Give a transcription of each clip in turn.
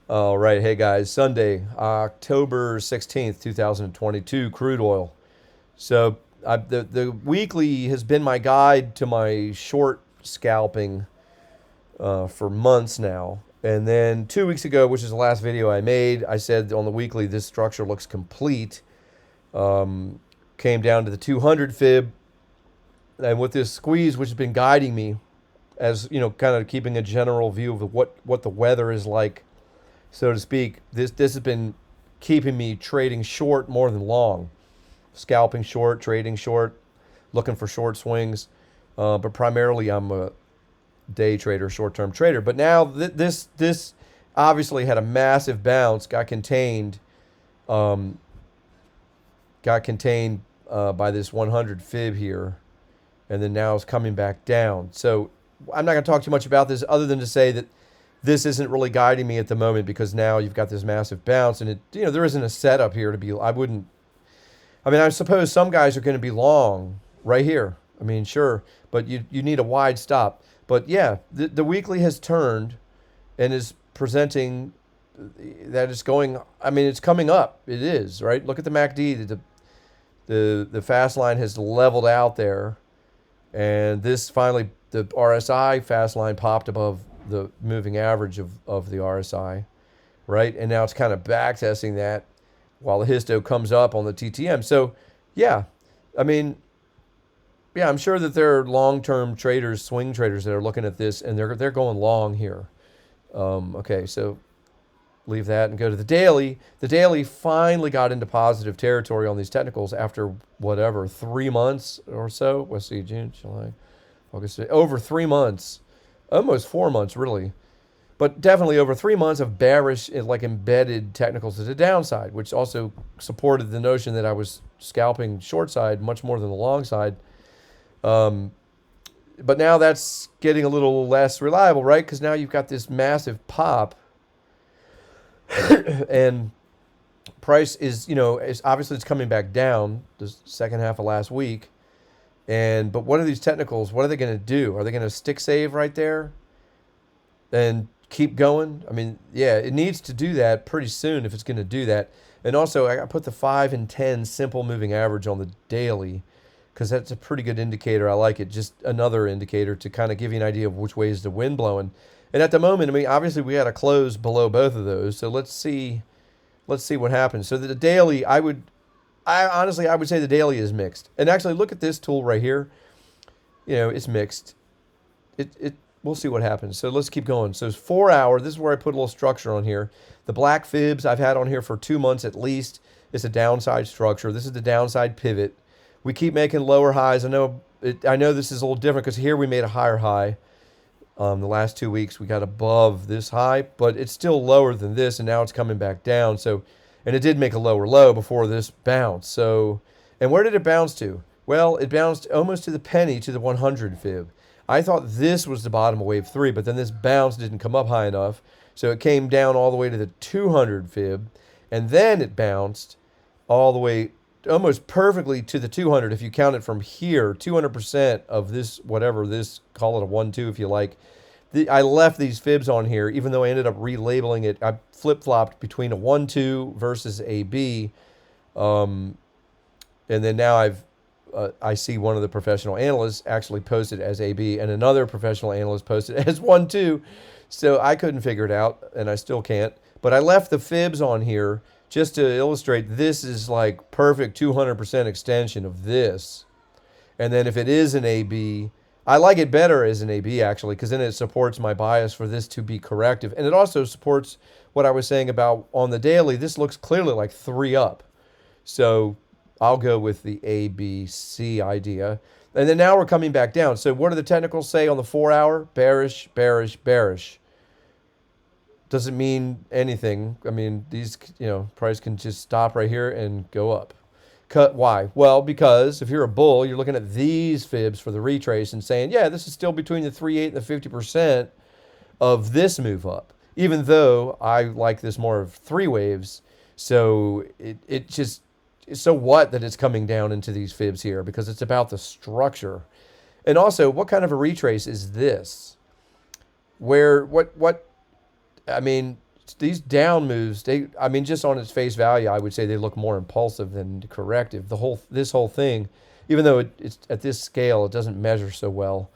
All right, hey guys, Sunday, October 16th, 2022, crude oil. So the weekly has been my guide to my short scalping for months now. And then 2 weeks ago, which is the last video I made, I said on the weekly this structure looks complete. Um, Came down to the 200 fib, and with this squeeze, which has been guiding me as you know, kind of keeping a general view of what the weather is like, so to speak. This has been keeping me trading short more than long, scalping short, trading short, looking for short swings. But primarily, I'm a day trader, short term trader. But now this obviously had a massive bounce, um, got contained by this 100 fib here, and then now it's coming back down. So I'm not going to talk too much about this, other than to say that this isn't really guiding me at the moment, because now you've got this massive bounce, and there isn't a setup here to be. I suppose some guys are going to be long right here. I mean, sure, but you need a wide stop. But yeah, the weekly has turned and is presenting that it's going. I mean, it's coming up. It is, right. Look at the MACD. The fast line has leveled out there, and this finally, the RSI fast line popped above the moving average of the RSI, right? And now it's kind of back testing that while the histo comes up on the TTM. So, yeah, I mean, yeah, I'm sure that there are long-term traders, swing traders that are looking at this, and they're going long here. Okay, so leave that and go to the daily. The daily finally got into positive territory on these technicals after whatever, 3 months or so. Let's see, June, July, August, over 3 months, almost 4 months really, but definitely over 3 months of bearish, like embedded technicals to the downside, which also supported the notion that I was scalping short side much more than the long side. Um, but now that's getting a little less reliable, right? Because now you've got this massive pop, and price is, is obviously it's coming back down the second half of last week. But what are these technicals? What are they going to do? Are they going to stick save right there and keep going? I mean, yeah, it needs to do that pretty soon if it's going to do that. And also, I put the 5 and 10 simple moving average on the daily, because that's a pretty good indicator. I like it. Just another indicator to kind of give you an idea of which way is the wind blowing. And at the moment, I mean, obviously we had to close below both of those. So let's see what happens. So the daily, I honestly, I would say the daily is mixed. And actually, look at this tool right here. It's mixed. We'll see what happens. So let's keep going. So it's 4 hour. This is where I put a little structure on here. The black fibs I've had on here for 2 months at least. It's a downside structure. This is the downside pivot. We keep making lower highs. I know this is a little different because here we made a higher high. The last 2 weeks we got above this high, but it's still lower than this, and now it's coming back down. So, and it did make a lower low before this bounce. So, and where did it bounce to? Well, it bounced almost to the penny, to the 100 fib. I thought this was the bottom of wave 3, but then this bounce didn't come up high enough. So it came down all the way to the 200 fib, and then it bounced all the way almost perfectly to the 200. If you count it from here, 200% of this, whatever this, call it a 1-2 if you like. I left these fibs on here, even though I ended up relabeling it. I flip-flopped between a 1-2 versus a B. And then now I see one of the professional analysts actually posted as AB, and another professional analyst posted as 1-2. So I couldn't figure it out, and I still can't. But I left the fibs on here just to illustrate this is like perfect 200% extension of this. And then if it is an AB, I like it better as an AB actually, because then it supports my bias for this to be corrective. And it also supports what I was saying about on the daily. This looks clearly like 3 up. So I'll go with the ABC idea. And then now we're coming back down. So what do the technicals say on the 4 hour? Bearish, bearish, bearish. Doesn't mean anything. I mean, these, price can just stop right here and go up. Why? Well, because if you're a bull, you're looking at these fibs for the retrace and saying, yeah, this is still between the 3.8 and the 50% of this move up, even though I like this more of 3 waves. So it just, so what that it's coming down into these fibs here, because it's about the structure. And also, what kind of a retrace is this? Where, I mean, these down moves, I mean, just on its face value, I would say they look more impulsive than corrective. This whole thing, even though it's at this scale, it doesn't measure so well.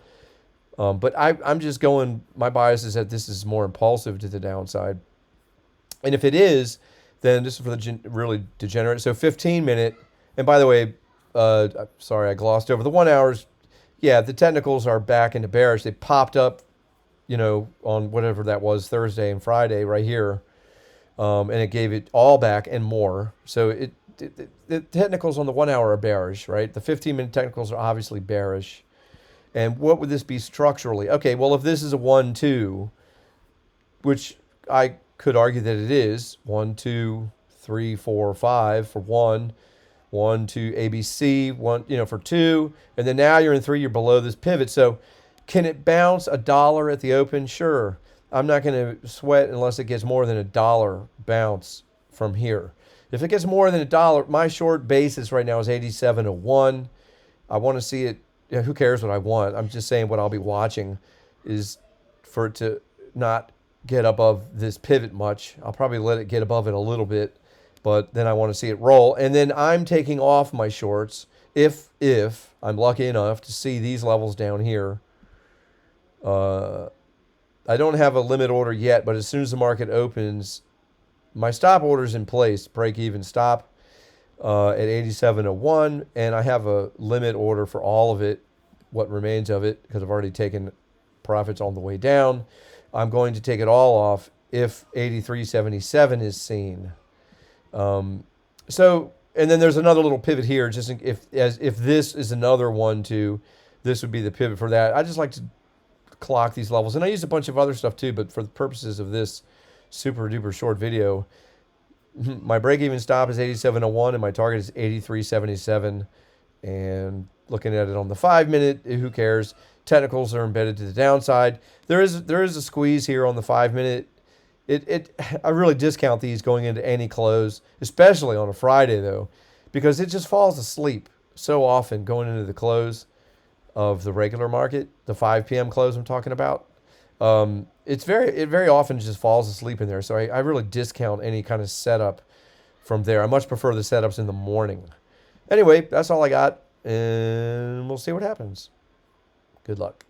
But I'm just going. My bias is that this is more impulsive to the downside, and if it is, then this is for the really degenerate. So 15-minute, and by the way, sorry, I glossed over the 1 hours. Yeah, the technicals are back into bearish. They popped up, on whatever that was, Thursday and Friday, right here, and it gave it all back and more. So the technicals on the 1 hour are bearish, right? The 15-minute technicals are obviously bearish. And what would this be structurally? Okay, well, if this is a 1-2, which I could argue that it is 1, 2, 3, 4, 5 for 1, 1, 2, ABC, 1, for 2, and then now you're in 3, you're below this pivot. So can it bounce $1 at the open? Sure. I'm not going to sweat unless it gets more than $1 bounce from here. If it gets more than $1, my short basis right now is 87.01. I want to see it. Yeah, who cares what I want? I'm just saying what I'll be watching is for it to not get above this pivot much. I'll probably let it get above it a little bit, but then I want to see it roll. And then I'm taking off my shorts if I'm lucky enough to see these levels down here. I don't have a limit order yet, but as soon as the market opens, my stop order's in place, break even stop. At 87.01, and I have a limit order for all of it, what remains of it, because I've already taken profits on the way down. I'm going to take it all off if 83.77 is seen. So, and then there's another little pivot here, just if this is another 1-2, this would be the pivot for that. I just like to clock these levels, and I use a bunch of other stuff too, but for the purposes of this super duper short video, my break-even stop is 87.01 and my target is 83.77. And looking at it on the 5-minute, who cares? Technicals are embedded to the downside. There is a squeeze here on the 5-minute. I really discount these going into any close, especially on a Friday though, because it just falls asleep so often going into the close of the regular market, the 5 p.m. close I'm talking about. It very often just falls asleep in there. So I really discount any kind of setup from there. I much prefer the setups in the morning. Anyway, that's all I got, and we'll see what happens. Good luck.